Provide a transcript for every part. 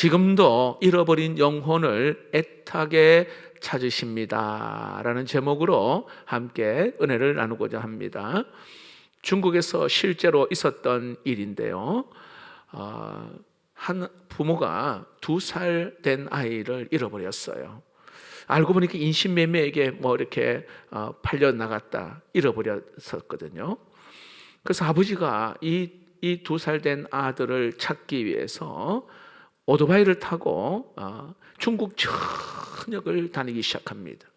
지금도 잃어버린 영혼을 애타게 찾으십니다 라는 제목으로 함께 은혜를 나누고자 합니다. 중국에서 실제로 있었던 일인데요, 한 부모가 2살 된 아이를 잃어버렸어요. 알고 보니까 인신매매에게 이렇게 팔려 나갔다 잃어버렸었거든요. 그래서 아버지가 이 2살 된 아들을 찾기 위해서 오토바이를 타고 중국 전역을 다니기 시작합니다.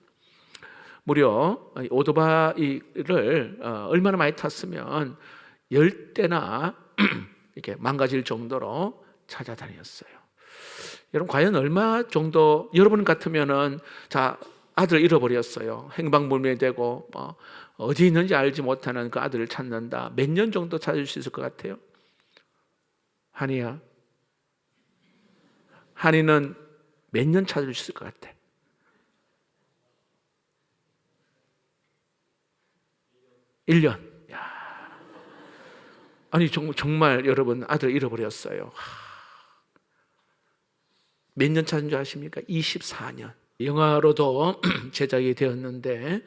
무려 오토바이를 얼마나 많이 탔으면 10대나 이렇게 망가질 정도로 찾아다녔어요. 여러분, 과연 얼마 정도, 여러분 같으면은 아들 잃어버렸어요. 행방불명되고 어디 있는지 알지 못하는 그 아들을 찾는다. 몇 년 정도 찾을 수 있을 것 같아요? 한이야, 한이는 몇 년 찾을 수 있을 것 같아? 1년. 야. 아니 정말 여러분, 아들 잃어버렸어요. 몇 년 찾은 줄 아십니까? 24년. 영화로도 제작이 되었는데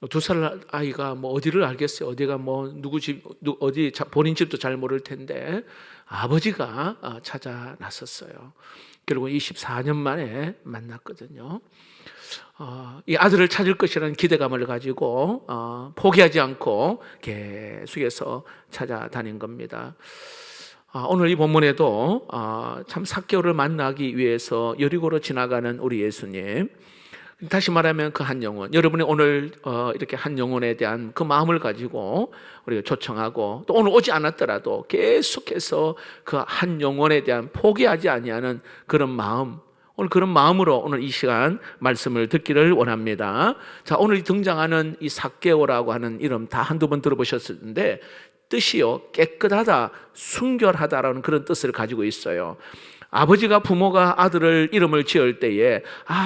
2살 아이가 어디를 알겠어요? 어디가 누구 집, 어디 본인 집도 잘 모를 텐데 아버지가 찾아 나섰어요. 결국 24년 만에 만났거든요. 이 아들을 찾을 것이라는 기대감을 가지고 포기하지 않고 계속해서 찾아다닌 겁니다. 오늘 이 본문에도 참 삭개오를 만나기 위해서 여리고로 지나가는 우리 예수님, 다시 말하면 그 한 영혼, 여러분이 오늘 이렇게 한 영혼에 대한 그 마음을 가지고 우리가 초청하고, 또 오늘 오지 않았더라도 계속해서 그 한 영혼에 대한 포기하지 아니하는 그런 마음, 오늘 그런 마음으로 오늘 이 시간 말씀을 듣기를 원합니다. 자, 오늘 등장하는 이 삭개오라고 하는 이름 다 한두 번 들어보셨을 텐데, 뜻이요, 깨끗하다, 순결하다라는 그런 뜻을 가지고 있어요. 아버지가, 부모가 아들을 이름을 지을 때에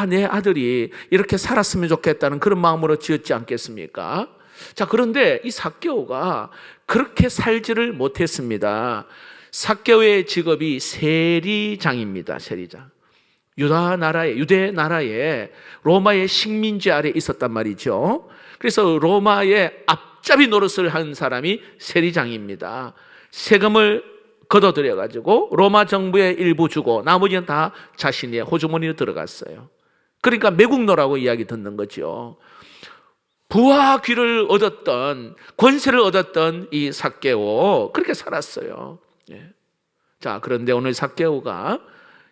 내 아들이 이렇게 살았으면 좋겠다는 그런 마음으로 지었지 않겠습니까? 자, 그런데 이 삭개오가 그렇게 살지를 못했습니다. 삭개오의 직업이 세리장입니다. 세리장. 유대 나라에 로마의 식민지 아래 있었단 말이죠. 그래서 로마의 앞잡이 노릇을 한 사람이 세리장입니다. 세금을 걷어들여 가지고 로마 정부에 일부 주고 나머지는 다 자신의 호주머니로 들어갔어요. 그러니까 매국노라고 이야기 듣는 거죠. 부와 귀를 얻었던, 권세를 얻었던 이 삭개오, 그렇게 살았어요. 자, 그런데 오늘 삭개오가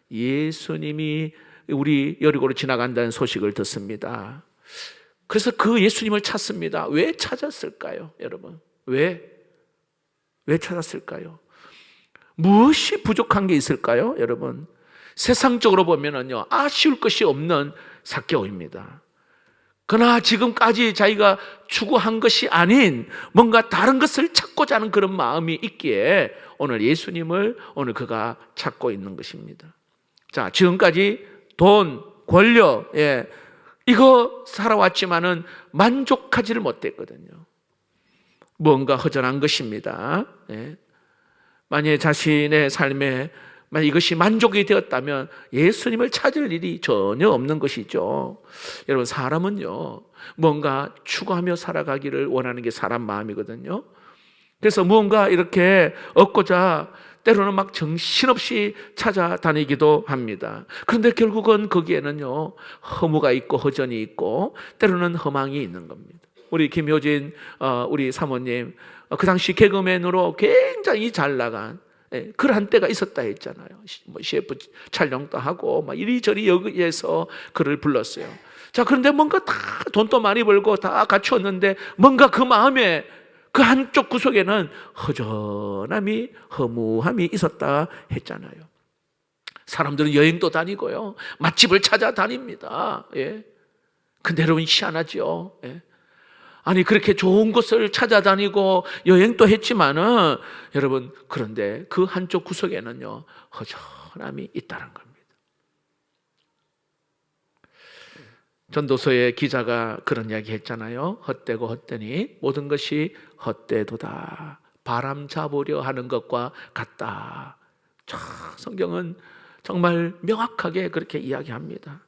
예수님이 우리 여리고로 지나간다는 소식을 듣습니다. 그래서 그 예수님을 찾습니다. 왜 찾았을까요, 여러분? 왜 찾았을까요? 무엇이 부족한 게 있을까요, 여러분? 세상적으로 보면은요, 아쉬울 것이 없는 삭개오입니다. 그러나 지금까지 자기가 추구한 것이 아닌 뭔가 다른 것을 찾고자 하는 그런 마음이 있기에 오늘 예수님을 오늘 그가 찾고 있는 것입니다. 자, 지금까지 돈, 권력, 이거 살아왔지만은 만족하지를 못했거든요. 뭔가 허전한 것입니다. 만약에 자신의 삶에 만약 이것이 만족이 되었다면 예수님을 찾을 일이 전혀 없는 것이죠. 여러분, 사람은요, 뭔가 추구하며 살아가기를 원하는 게 사람 마음이거든요. 그래서 무언가 이렇게 얻고자 때로는 막 정신없이 찾아다니기도 합니다. 그런데 결국은 거기에는요, 허무가 있고 허전이 있고 때로는 허망이 있는 겁니다. 우리 김효진 우리 사모님, 그 당시 개그맨으로 굉장히 잘 나간 그런 때가 있었다 했잖아요. CF 촬영도 하고 이리저리 여기에서 그를 불렀어요. 자, 그런데 뭔가 다 돈도 많이 벌고 다 갖추었는데 뭔가 그 마음에 그 한쪽 구석에는 허전함이, 허무함이 있었다 했잖아요. 사람들은 여행도 다니고요, 맛집을 찾아다닙니다. 근데 여러분, 희한하죠. 아니, 그렇게 좋은 곳을 찾아다니고 여행도 했지만은 여러분, 그런데 그 한쪽 구석에는요, 허전함이 있다는 겁니다. 전도서의 기자가 그런 이야기 했잖아요. 헛되고 헛되니 모든 것이 헛되도다. 바람 잡으려 하는 것과 같다. 참, 성경은 정말 명확하게 그렇게 이야기합니다.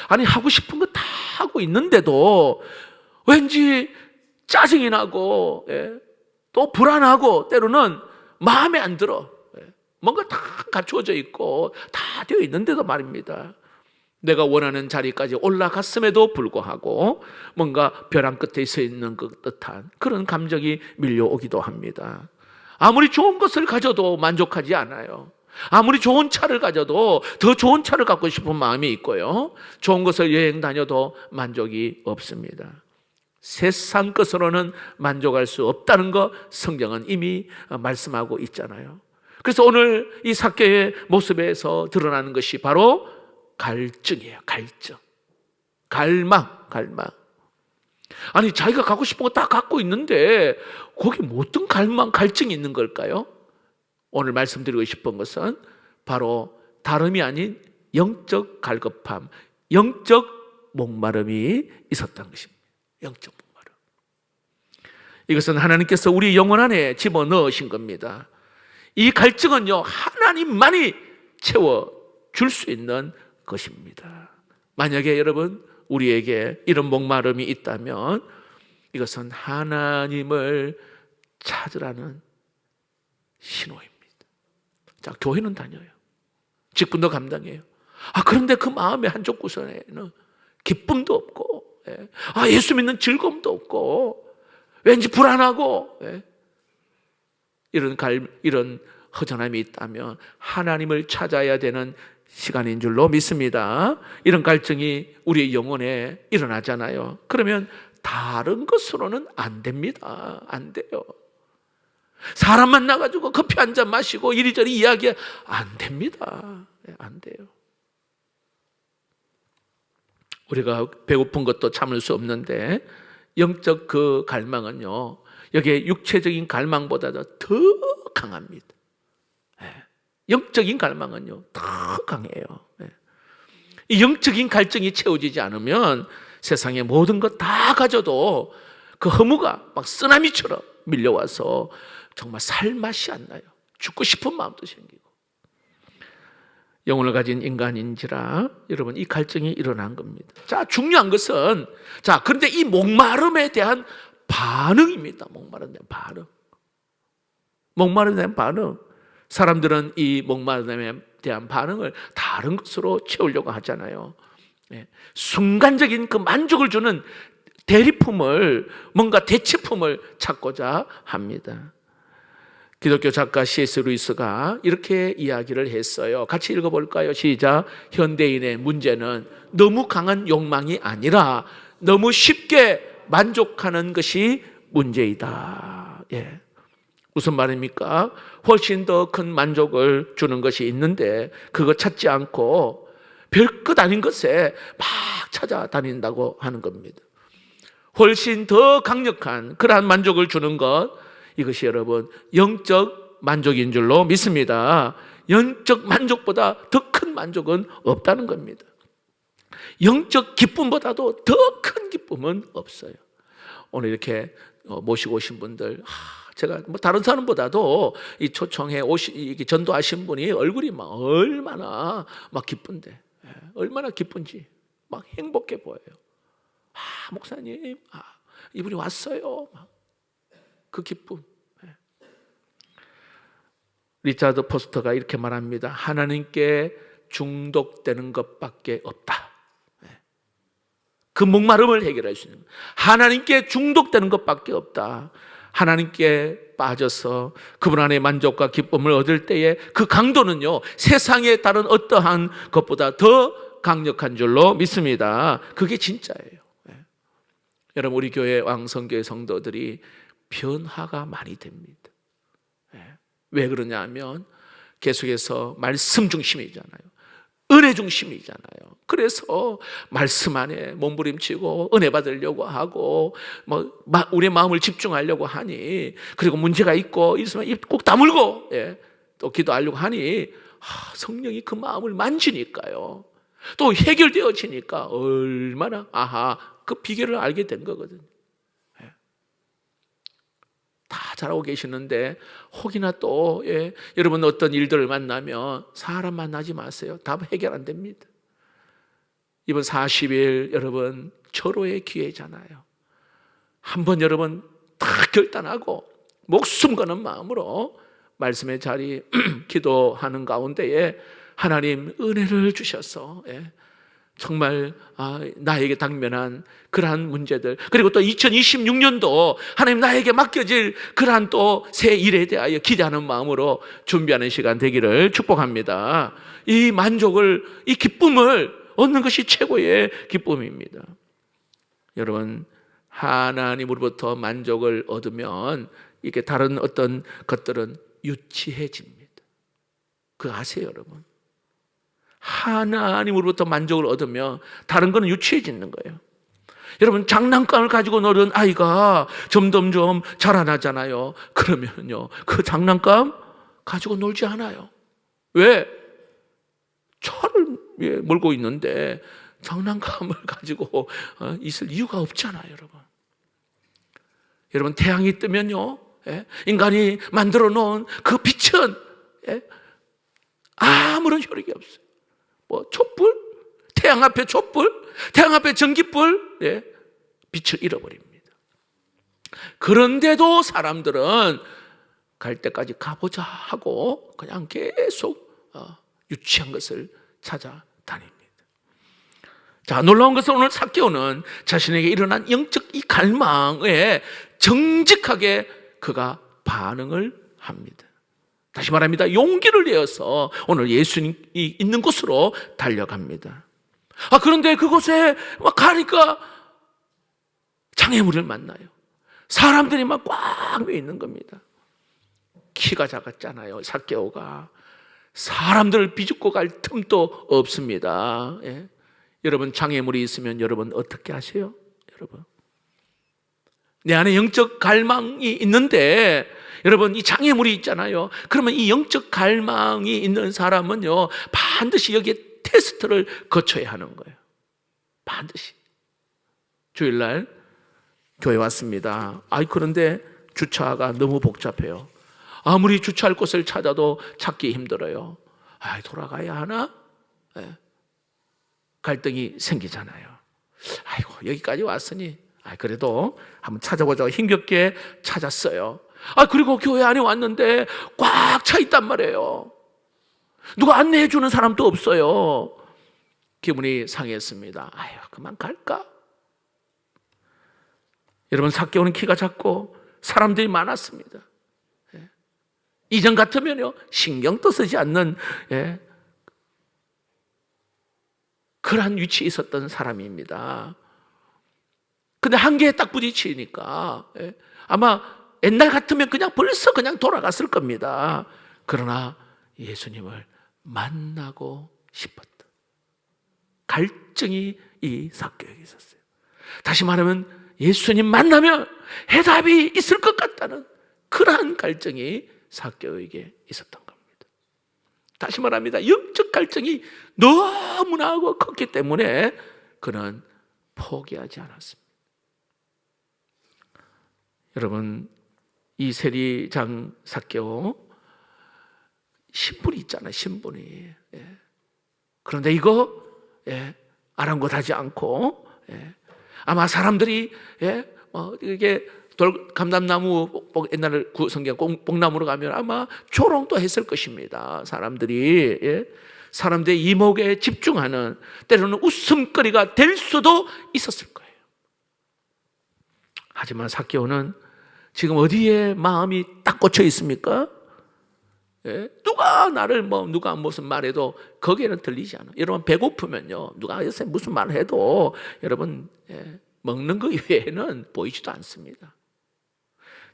아니, 하고 싶은 거 다 하고 있는데도 왠지 짜증이 나고, 또 불안하고, 때로는 마음에 안 들어. 뭔가 다 갖추어져 있고 다 되어 있는데도 말입니다, 내가 원하는 자리까지 올라갔음에도 불구하고 뭔가 벼랑 끝에 서 있는 것 듯한 그런 감정이 밀려오기도 합니다. 아무리 좋은 것을 가져도 만족하지 않아요. 아무리 좋은 차를 가져도 더 좋은 차를 갖고 싶은 마음이 있고요, 좋은 것을 여행 다녀도 만족이 없습니다. 세상 것으로는 만족할 수 없다는 거 성경은 이미 말씀하고 있잖아요. 그래서 오늘 이 삭개의 모습에서 드러나는 것이 바로 갈증이에요. 갈증, 갈망. 아니, 자기가 갖고 싶은 거 다 갖고 있는데 거기 뭐 어떤 갈증이 있는 걸까요? 오늘 말씀드리고 싶은 것은 바로 다름이 아닌 영적 갈급함, 영적 목마름이 있었다는 것입니다. 영적 목마름. 이것은 하나님께서 우리 영혼 안에 집어넣으신 겁니다. 이 갈증은요, 하나님만이 채워줄 수 있는 것입니다. 만약에 여러분 우리에게 이런 목마름이 있다면 이것은 하나님을 찾으라는 신호입니다. 자, 교회는 다녀요. 직분도 감당해요. 그런데 그 마음의 한쪽 구석에는 기쁨도 없고, 예수 믿는 즐거움도 없고, 왠지 불안하고, 이런 허전함이 있다면 하나님을 찾아야 되는 시간인 줄로 믿습니다. 이런 갈증이 우리의 영혼에 일어나잖아요. 그러면 다른 것으로는 안 됩니다. 안 돼요. 사람 만나가지고 커피 한 잔 마시고 이리저리 이야기 안 됩니다. 안 돼요. 우리가 배고픈 것도 참을 수 없는데 영적 그 갈망은요, 여기에 육체적인 갈망보다도 더 강합니다. 영적인 갈망은요, 더 강해요. 이 영적인 갈증이 채워지지 않으면 세상의 모든 것 다 가져도 그 허무가 막 쓰나미처럼 밀려와서 정말 살 맛이 안 나요. 죽고 싶은 마음도 생기고. 영혼을 가진 인간인지라 여러분, 이 갈증이 일어난 겁니다. 자, 중요한 것은, 자, 그런데 이 목마름에 대한 반응입니다. 목마름에 대한 반응. 목마름에 대한 반응. 사람들은 이 목마름에 대한 반응을 다른 것으로 채우려고 하잖아요. 순간적인 그 만족을 주는 대리품을, 뭔가 대체품을 찾고자 합니다. 기독교 작가 C.S. 루이스가 이렇게 이야기를 했어요. 같이 읽어볼까요? 시작. 현대인의 문제는 너무 강한 욕망이 아니라 너무 쉽게 만족하는 것이 문제이다. 무슨 말입니까? 훨씬 더 큰 만족을 주는 것이 있는데 그거 찾지 않고 별것 아닌 것에 막 찾아다닌다고 하는 겁니다. 훨씬 더 강력한 그러한 만족을 주는 것, 이것이 여러분 영적 만족인 줄로 믿습니다. 영적 만족보다 더 큰 만족은 없다는 겁니다. 영적 기쁨보다도 더 큰 기쁨은 없어요. 오늘 이렇게 모시고 오신 분들, 제가 뭐 다른 사람보다도 이 초청에 전도하신 분이 얼굴이 막 얼마나 막 기쁜데, 얼마나 기쁜지 막 행복해 보여요. 목사님, 이분이 왔어요. 막 그 기쁨. 리차드 포스터가 이렇게 말합니다. 하나님께 중독되는 것밖에 없다. 그 목마름을 해결할 수 있는 것. 하나님께 중독되는 것밖에 없다. 하나님께 빠져서 그분 안에 만족과 기쁨을 얻을 때에 그 강도는요, 세상에 다른 어떠한 것보다 더 강력한 줄로 믿습니다. 그게 진짜예요. 여러분, 우리 교회 왕성교회 성도들이 변화가 많이 됩니다. 왜 그러냐 하면 계속해서 말씀 중심이잖아요. 은혜 중심이잖아요. 그래서 말씀 안에 몸부림치고 은혜 받으려고 하고 우리의 마음을 집중하려고 하니, 그리고 문제가 있고 있으면 입 꼭 다물고 또 기도하려고 하니 성령이 그 마음을 만지니까요, 또 해결되어지니까 얼마나 그 비결을 알게 된 거거든요. 다 잘하고 계시는데 혹이나 또 여러분 어떤 일들을 만나면 사람 만나지 마세요. 답 해결 안 됩니다. 이번 40일 여러분 절호의 기회잖아요. 한번 여러분 다 결단하고 목숨 거는 마음으로 말씀의 자리 기도하는 가운데에 하나님 은혜를 주셔서 정말 나에게 당면한 그러한 문제들, 그리고 또 2026년도 하나님 나에게 맡겨질 그러한 또 새 일에 대하여 기대하는 마음으로 준비하는 시간 되기를 축복합니다. 이 만족을, 이 기쁨을 얻는 것이 최고의 기쁨입니다. 여러분, 하나님으로부터 만족을 얻으면 이게 다른 어떤 것들은 유치해집니다. 그거 아세요, 여러분? 하나님으로부터 만족을 얻으면 다른 거는 유치해지는 거예요. 여러분, 장난감을 가지고 노는 아이가 점점점 자라나잖아요. 그러면요, 그 장난감 가지고 놀지 않아요. 왜? 차를 몰고 있는데 장난감을 가지고 있을 이유가 없잖아요, 여러분. 여러분, 태양이 뜨면요, 인간이 만들어 놓은 그 빛은 아무런 효력이 없어요. 뭐 촛불, 태양 앞에 촛불, 태양 앞에 전기불, 빛을 잃어버립니다. 그런데도 사람들은 갈 때까지 가보자 하고 그냥 계속 유치한 것을 찾아다닙니다. 자, 놀라운 것은 오늘 삭개오는 자신에게 일어난 영적 이 갈망에 정직하게 그가 반응을 합니다. 다시 말합니다. 용기를 내어서 오늘 예수님이 있는 곳으로 달려갑니다. 그런데 그곳에 막 가니까 장애물을 만나요. 사람들이 막 꽉 매 있는 겁니다. 키가 작았잖아요, 삭개오가. 사람들을 비집고 갈 틈도 없습니다. 여러분, 장애물이 있으면 여러분 어떻게 하세요? 여러분, 내 안에 영적 갈망이 있는데 여러분, 이 장애물이 있잖아요. 그러면 이 영적 갈망이 있는 사람은요, 반드시 여기에 테스트를 거쳐야 하는 거예요. 반드시. 주일날 교회 왔습니다. 그런데 주차가 너무 복잡해요. 아무리 주차할 곳을 찾아도 찾기 힘들어요. 돌아가야 하나? 갈등이 생기잖아요. 아이고, 여기까지 왔으니 그래도 한번 찾아보자고 힘겹게 찾았어요. 그리고 교회 안에 왔는데 꽉 차 있단 말이에요. 누가 안내해 주는 사람도 없어요. 기분이 상했습니다. 그만 갈까? 여러분, 삭개오는 키가 작고 사람들이 많았습니다. 이전 같으면요, 신경도 쓰지 않는 그러한 위치에 있었던 사람입니다. 근데 한계에 딱 부딪히니까 아마 옛날 같으면 그냥 벌써 그냥 돌아갔을 겁니다. 그러나 예수님을 만나고 싶었다. 갈증이 이 삭개오에게 있었어요. 다시 말하면 예수님 만나면 해답이 있을 것 같다는 그러한 갈증이 삭개오에게 있었던 겁니다. 다시 말합니다. 영적 갈증이 너무나 컸기 때문에 그는 포기하지 않았습니다. 여러분, 이 세리장 삭개오 신분이 있잖아요, 신분이. 그런데 이거 아랑곳하지 않고 아마 사람들이 이게 감람나무, 옛날에 성경 뽕나무로 가면 아마 조롱도 했을 것입니다. 사람들이 사람들의 이목에 집중하는, 때로는 웃음거리가 될 수도 있었을 거예요. 하지만 삭개오는 지금 어디에 마음이 딱 꽂혀 있습니까? 누가 나를 누가 무슨 말해도 거기에는 들리지 않아요. 여러분, 배고프면요, 누가 무슨 말을 해도 여러분 먹는 거 이외에는 보이지도 않습니다.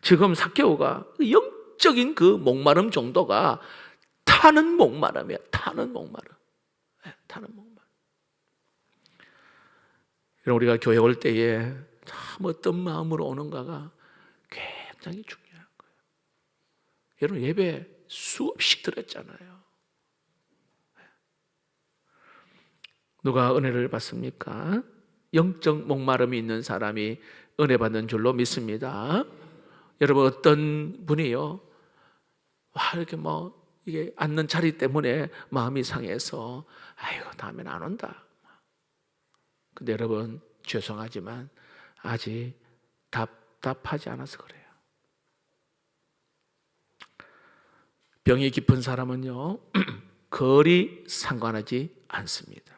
지금 삭개오가 영적인 그 목마름 정도가 타는 목마름이에요. 타는 목마름. 타는 목마름. 여러분, 우리가 교회 올 때에 참 어떤 마음으로 오는가가 굉장히 중요한 거예요. 여러분, 예배 수없이 드렸잖아요. 누가 은혜를 받습니까? 영적 목마름이 있는 사람이 은혜 받는 줄로 믿습니다. 여러분 어떤 분이요, 와 이렇게 뭐 이게 앉는 자리 때문에 마음이 상해서 아이고 다음엔 안 온다. 근데 여러분 죄송하지만 아직 답답하지 않아서 그래요. 병이 깊은 사람은요 거리 상관하지 않습니다.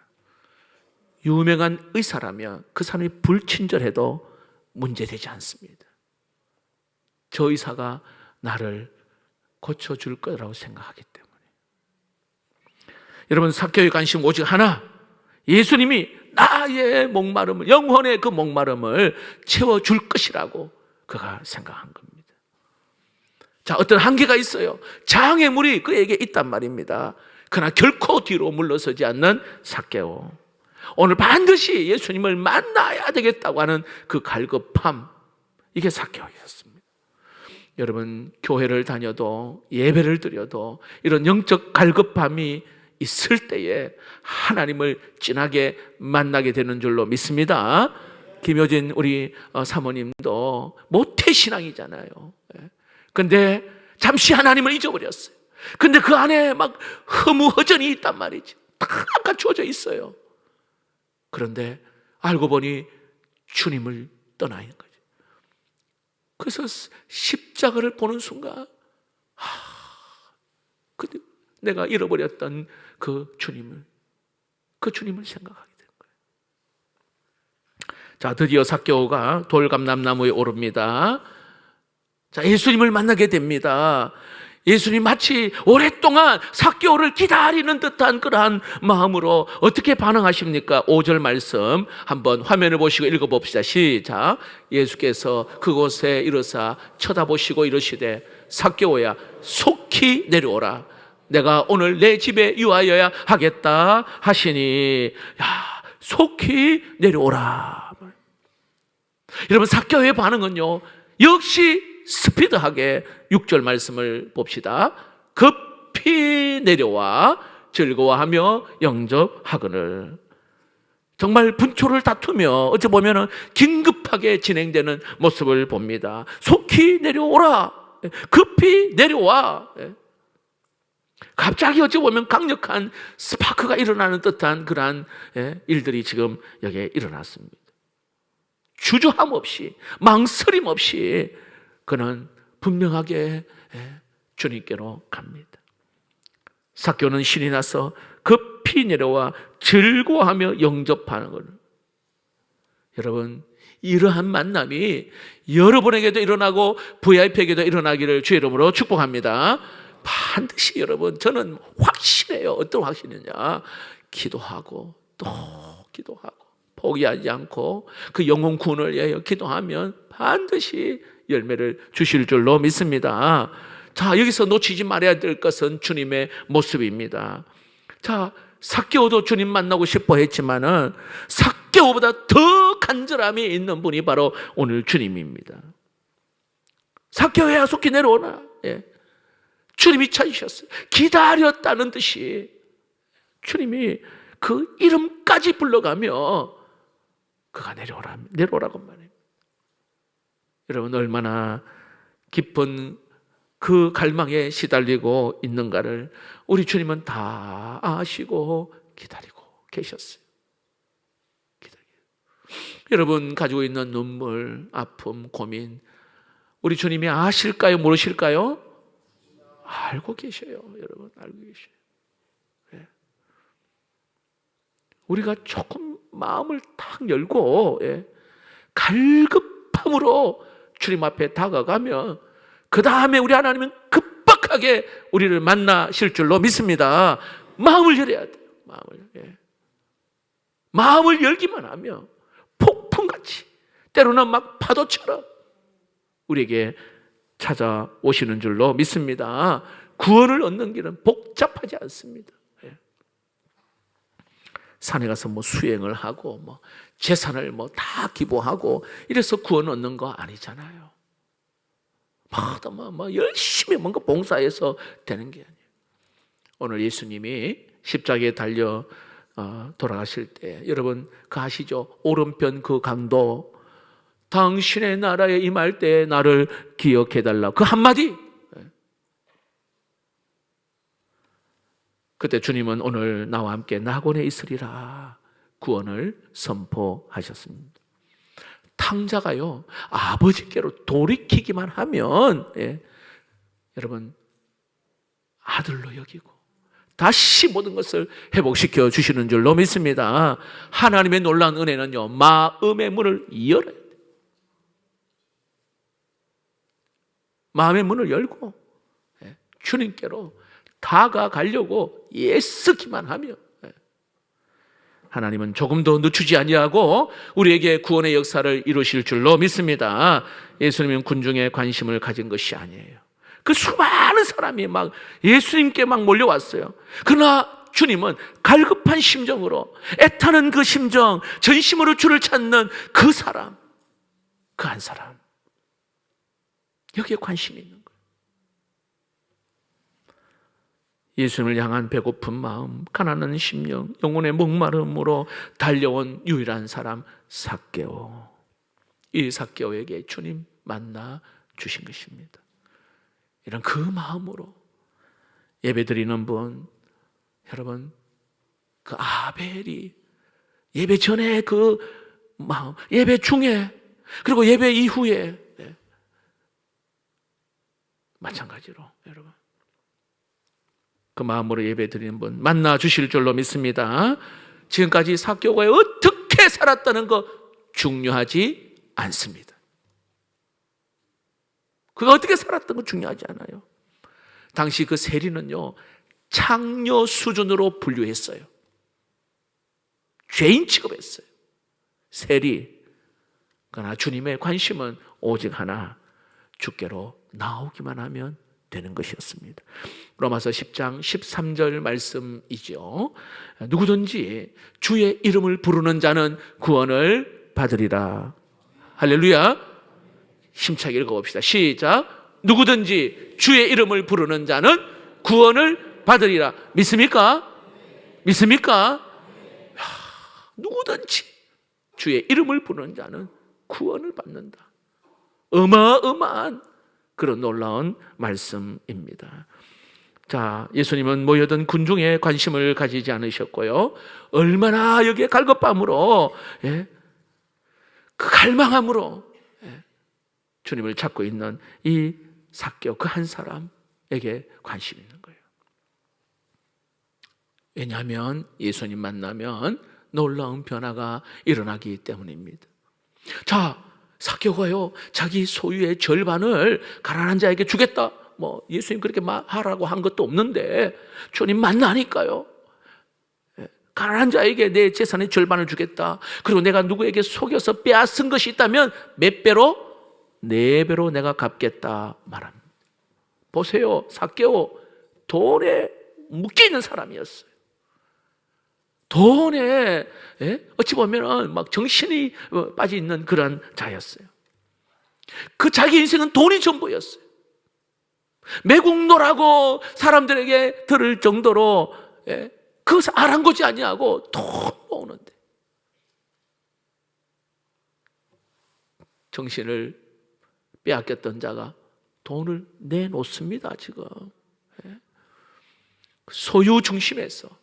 유명한 의사라면 그 사람이 불친절해도 문제되지 않습니다. 저 의사가 나를 고쳐줄 거라고 생각하기 때문에. 여러분 삭개오의 관심 오직 하나, 예수님이 나의 목마름을, 영혼의 그 목마름을 채워줄 것이라고 그가 생각한 겁니다. 자, 어떤 한계가 있어요. 장애물이 그에게 있단 말입니다. 그러나 결코 뒤로 물러서지 않는 삭개오. 오늘 반드시 예수님을 만나야 되겠다고 하는 그 갈급함, 이게 삭개오였습니다. 여러분 교회를 다녀도 예배를 드려도 이런 영적 갈급함이 있을 때에 하나님을 진하게 만나게 되는 줄로 믿습니다. 김효진 우리 사모님도 모태신앙이잖아요. 근데 잠시 하나님을 잊어버렸어요. 근데 그 안에 막 허무허전이 있단 말이죠. 다 갖추어져 있어요. 그런데 알고 보니 주님을 떠나 있는 거죠. 그래서 십자가를 보는 순간 내가 잃어버렸던 그 주님을 생각하게 된 거예요. 자, 드디어 삭개오가 돌감람나무에 오릅니다. 자, 예수님을 만나게 됩니다. 예수님 마치 오랫동안 삭개오를 기다리는 듯한 그러한 마음으로 어떻게 반응하십니까? 5절 말씀 한번 화면을 보시고 읽어봅시다. 시작. 예수께서 그곳에 이르사 쳐다보시고 이르시되 삭개오야 속히 내려오라. 내가 오늘 내 집에 유하여야 하겠다 하시니, 야, 속히 내려오라. 여러분 삭개오의 반응은요 역시 스피드하게 6절 말씀을 봅시다. 급히 내려와 즐거워하며 영접하거늘. 정말 분초를 다투며 어찌 보면 긴급하게 진행되는 모습을 봅니다. 속히 내려오라. 급히 내려와. 갑자기 어찌 보면 강력한 스파크가 일어나는 듯한 그러한 일들이 지금 여기에 일어났습니다. 주저함 없이 망설임 없이 그는 분명하게 주님께로 갑니다. 삭개오는 신이 나서 급히 내려와 즐거워하며 영접하는 것. 여러분 이러한 만남이 여러분에게도 일어나고 VIP에게도 일어나기를 주의 이름으로 축복합니다. 반드시 여러분 저는 확신해요. 어떤 확신이냐, 기도하고 또 기도하고 포기하지 않고 그 영혼 구원을 위하여 기도하면 반드시 열매를 주실 줄로 믿습니다. 자, 여기서 놓치지 말아야 될 것은 주님의 모습입니다. 자, 삭개오도 주님 만나고 싶어 했지만은 삭개오보다 더 간절함이 있는 분이 바로 오늘 주님입니다. 삭개오야 속히 내려오나. 주님이 찾으셨어요. 기다렸다는 듯이 주님이 그 이름까지 불러가며 그가 내려오라고 말해요. 여러분 얼마나 깊은 그 갈망에 시달리고 있는가를 우리 주님은 다 아시고 기다리고 계셨어요. 여러분 가지고 있는 눈물, 아픔, 고민 우리 주님이 아실까요? 모르실까요? 알고 계셔요. 여러분 알고 계셔요. 우리가 조금 마음을 탁 열고 갈급함으로 주님 앞에 다가가면 그 다음에 우리 하나님은 급박하게 우리를 만나실 줄로 믿습니다. 마음을 열어야 돼요. 마음을 열기만 하면 폭풍같이 때로는 막 파도처럼 우리에게 찾아오시는 줄로 믿습니다. 구원을 얻는 길은 복잡하지 않습니다. 산에 가서 뭐 수행을 하고 뭐 재산을 뭐 다 기부하고 이래서 구원 얻는 거 아니잖아요. 막 열심히 뭔가 봉사해서 되는 게 아니에요. 오늘 예수님이 십자가에 달려 돌아가실 때 여러분 그 아시죠? 오른편 그 강도 당신의 나라에 임할 때 나를 기억해달라. 그 한마디. 그때 주님은 오늘 나와 함께 낙원에 있으리라 구원을 선포하셨습니다. 탕자가요, 아버지께로 돌이키기만 하면 여러분 아들로 여기고 다시 모든 것을 회복시켜 주시는 줄로 믿습니다. 하나님의 놀라운 은혜는요, 마음의 문을 열어야 돼요. 마음의 문을 열고 주님께로 다가가려고 애쓰기만 하며 하나님은 조금도 늦추지 아니하고 우리에게 구원의 역사를 이루실 줄로 믿습니다. 예수님은 군중의 관심을 가진 것이 아니에요. 그 수많은 사람이 막 예수님께 막 몰려왔어요. 그러나 주님은 갈급한 심정으로, 애타는 그 심정, 전심으로 주를 찾는 그 사람, 그 한 사람, 여기에 관심이 있는 거예요. 예수님을 향한 배고픈 마음, 가난한 심령, 영혼의 목마름으로 달려온 유일한 사람 삭개오. 이 삭개오에게 주님 만나 주신 것입니다. 이런 그 마음으로 예배드리는 분, 여러분, 그 아벨이 예배 전에 그 마음, 예배 중에, 그리고 예배 이후에 마찬가지로 여러분 그 마음으로 예배드리는 분 만나 주실 줄로 믿습니다. 지금까지 삭개오가 어떻게 살았다는 거 중요하지 않습니다. 그가 어떻게 살았던 거 중요하지 않아요. 당시 그 세리는요, 창녀 수준으로 분류했어요. 죄인 취급했어요. 세리. 그러나 주님의 관심은 오직 하나, 주께로 나오기만 하면 되는 것이었습니다. 로마서 10장 13절 말씀이죠. 누구든지 주의 이름을 부르는 자는 구원을 받으리라. 할렐루야. 힘차게 읽어봅시다. 시작. 누구든지 주의 이름을 부르는 자는 구원을 받으리라. 믿습니까? 믿습니까? 누구든지 주의 이름을 부르는 자는 구원을 받는다. 어마어마한 그런 놀라운 말씀입니다. 자, 예수님은 모여든 군중에 관심을 가지지 않으셨고요, 얼마나 여기에 갈급함으로, 그 갈망함으로 주님을 찾고 있는 이 삭개오 그 한 사람에게 관심이 있는 거예요. 왜냐하면 예수님 만나면 놀라운 변화가 일어나기 때문입니다. 자, 삭개오가요, 자기 소유의 절반을 가난한 자에게 주겠다, 뭐 예수님 그렇게 하라고 한 것도 없는데 주님 만나니까요, 가난한 자에게 내 재산의 절반을 주겠다, 그리고 내가 누구에게 속여서 빼앗은 것이 있다면 몇 배로? 4배로 내가 갚겠다 말합니다. 보세요, 삭개오 돈에 묶여있는 사람이었어요. 돈에 어찌 보면 막 정신이 빠져 있는 그런 자였어요. 그 자기 인생은 돈이 전부였어요. 매국노라고 사람들에게 들을 정도로 그것을 아랑곳이 아니하고 돈 모으는데 정신을 빼앗겼던 자가 돈을 내놓습니다. 지금 소유 중심에서,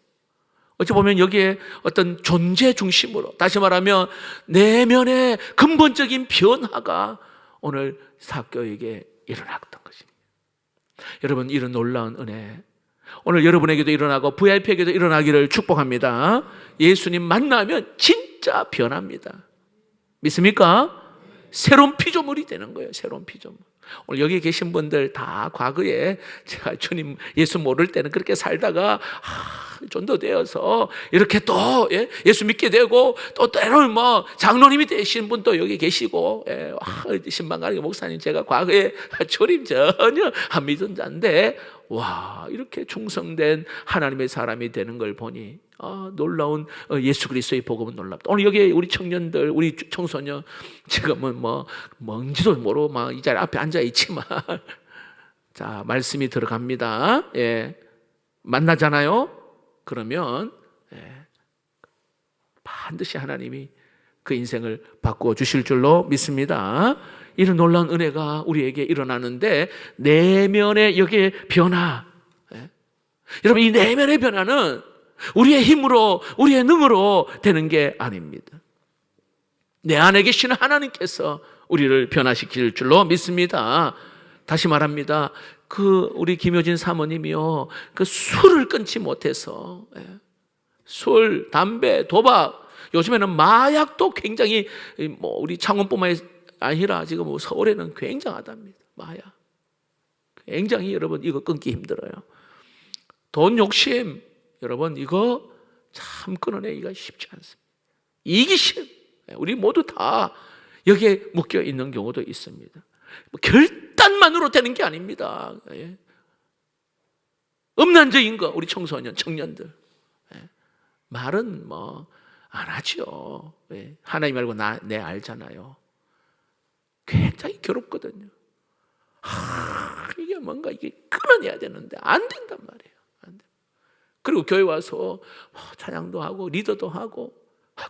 어찌 보면 여기에 어떤 존재 중심으로, 다시 말하면 내면의 근본적인 변화가 오늘 삭개오에게 일어났던 것입니다. 여러분, 이런 놀라운 은혜 오늘 여러분에게도 일어나고 VIP에게도 일어나기를 축복합니다. 예수님 만나면 진짜 변합니다. 믿습니까? 새로운 피조물이 되는 거예요. 새로운 피조물. 오늘 여기 계신 분들 다 과거에 제가 주님 예수 모를 때는 그렇게 살다가 전도되어서 이렇게 또 예수 믿게 되고, 또 때로는 뭐 장로님이 되신 분도 여기 계시고, 신방가는 목사님 제가 과거에 주님 전혀 안 믿은 자인데 와, 이렇게 충성된 하나님의 사람이 되는 걸 보니 놀라운 예수 그리스도의 복음은 놀랍다. 오늘 여기 우리 청년들, 우리 청소년 지금은 뭐 뭔지도 모르고 막 이 자리 앞에 앉아 있지만 자, 말씀이 들어갑니다. 만나잖아요. 그러면 반드시 하나님이 그 인생을 바꾸어 주실 줄로 믿습니다. 이런 놀라운 은혜가 우리에게 일어나는데 내면의 여기에 변화, 여러분 이 내면의 변화는 우리의 힘으로 우리의 능으로 되는 게 아닙니다. 내 안에 계시는 하나님께서 우리를 변화시킬 줄로 믿습니다. 다시 말합니다. 우리 김효진 사모님이요, 술을 끊지 못해서 술, 담배, 도박, 요즘에는 마약도 굉장히 우리 창원뿐만 아니라 지금 서울에는 굉장하답니다. 마약 굉장히 여러분 이거 끊기 힘들어요. 돈 욕심 여러분 이거 참 끊어내기가 쉽지 않습니다. 이기심 우리 모두 다 여기에 묶여 있는 경우도 있습니다. 결단만으로 되는 게 아닙니다. 음란적인 거 우리 청소년 청년들 말은 안 하죠. 하나님 말고 내 알잖아요. 굉장히 괴롭거든요. 이게 뭔가 이게 끊어내야 되는데 안 된단 말이에요. 안 돼. 그리고 교회 와서 찬양도 하고 리더도 하고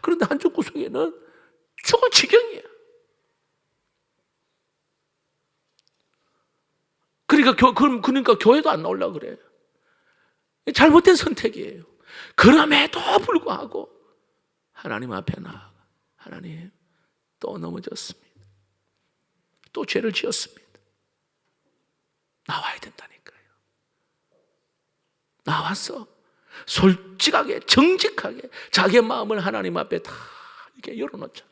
그런데 한쪽 구석에는 죽을 지경이야. 그러니까 교회도 안 나오려고 그래요. 잘못된 선택이에요. 그럼에도 불구하고 하나님 앞에 나아가 하나님 또 넘어졌습니다. 또 죄를 지었습니다. 나와야 된다니까요. 나와서 솔직하게 정직하게 자기의 마음을 하나님 앞에 다 이렇게 열어놓자.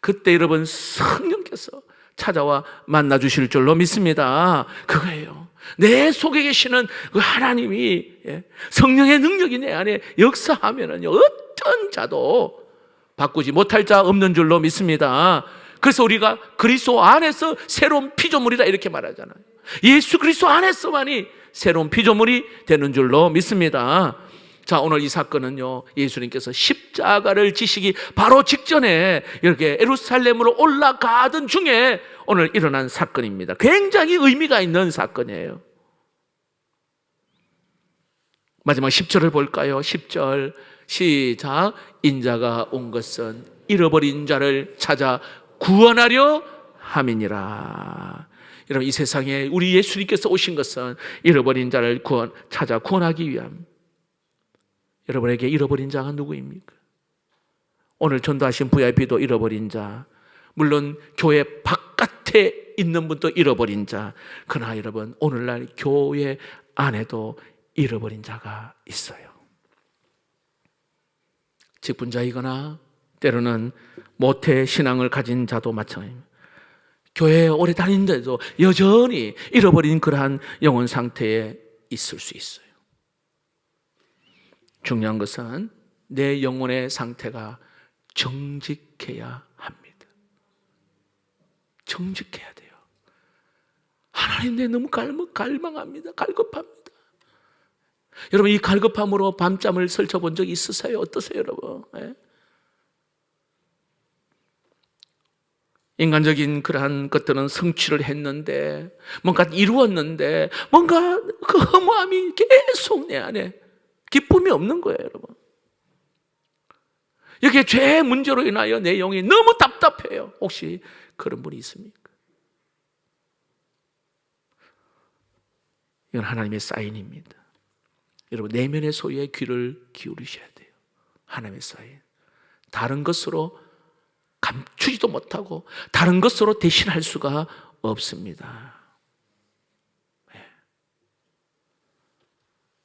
그때 여러분 성령께서 찾아와 만나 주실 줄로 믿습니다. 그거예요. 내 속에 계시는 그 하나님이 성령의 능력이 내 안에 역사하면은요 어떤 자도 바꾸지 못할 자 없는 줄로 믿습니다. 그래서 우리가 그리스도 안에서 새로운 피조물이다 이렇게 말하잖아요. 예수 그리스도 안에서만이 새로운 피조물이 되는 줄로 믿습니다. 자, 오늘 이 사건은요 예수님께서 십자가를 지시기 바로 직전에 이렇게 예루살렘으로 올라가던 중에 오늘 일어난 사건입니다. 굉장히 의미가 있는 사건이에요. 마지막 10절을 볼까요? 10절 시작. 인자가 온 것은 잃어버린 자를 찾아 구원하려 함이니라. 여러분 이 세상에 우리 예수님께서 오신 것은 잃어버린 자를 찾아 구원하기 위함. 여러분에게 잃어버린 자가 누구입니까? 오늘 전도하신 VIP도 잃어버린 자, 물론 교회 바깥에 있는 분도 잃어버린 자, 그러나 여러분 오늘날 교회 안에도 잃어버린 자가 있어요. 직분자이거나 때로는 모태 신앙을 가진 자도 마찬가지입니다. 교회에 오래 다니는데도 여전히 잃어버린 그러한 영혼 상태에 있을 수 있어요. 중요한 것은 내 영혼의 상태가 정직해야 합니다. 정직해야 돼요. 하나님 내 너무 갈망합니다. 갈급합니다. 여러분 이 갈급함으로 밤잠을 설쳐본 적 있으세요? 어떠세요 여러분? 인간적인 그러한 것들은 성취를 했는데 뭔가 이루었는데 뭔가 그 허무함이 계속 내 안에 기쁨이 없는 거예요 여러분. 여기에 죄의 문제로 인하여 내 영이 너무 답답해요. 혹시 그런 분이 있습니까? 이건 하나님의 사인입니다. 여러분 내면의 소리에 귀를 기울이셔야 돼요. 하나님의 사인. 다른 것으로 감추지도 못하고 다른 것으로 대신할 수가 없습니다.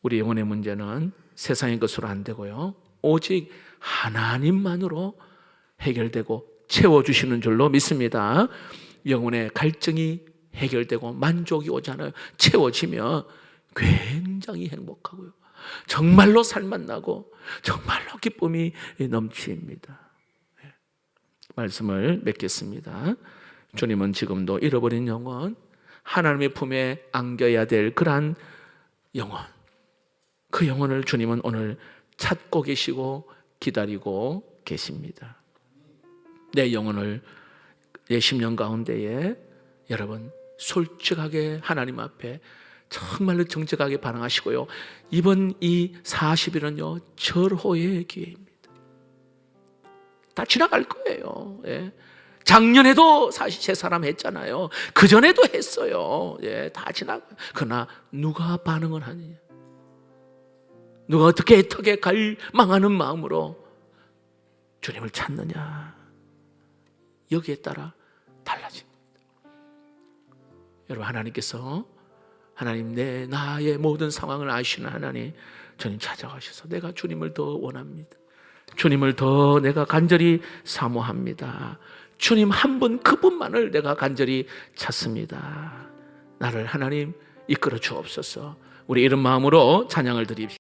우리 영혼의 문제는 세상의 것으로 안 되고요 오직 하나님만으로 해결되고 채워주시는 줄로 믿습니다. 영혼의 갈증이 해결되고 만족이 오잖아요. 채워지면 굉장히 행복하고요 정말로 살맛나고 정말로 기쁨이 넘칩니다. 말씀을 맺겠습니다. 주님은 지금도 잃어버린 영혼, 하나님의 품에 안겨야 될 그러한 영혼, 그 영혼을 주님은 오늘 찾고 계시고 기다리고 계십니다. 내 영혼을 내 심령 가운데에 여러분 솔직하게 하나님 앞에 정말로 정직하게 반응하시고요 이번 이 40일은요 절호의 기회입니다. 다 지나갈 거예요. 예. 작년에도 사실 세 사람 했잖아요. 그 전에도 했어요. 예, 다 지나가. 그러나 누가 반응을 하느냐? 누가 어떻게 애타게 갈망하는 마음으로 주님을 찾느냐? 여기에 따라 달라집니다. 여러분, 하나님 나의 모든 상황을 아시는 하나님, 주님 찾아가셔서 내가 주님을 더 원합니다. 주님을 더 내가 간절히 사모합니다. 주님 한 분, 그분만을 내가 간절히 찾습니다. 나를 하나님 이끌어 주옵소서. 우리 이런 마음으로 찬양을 드립시다.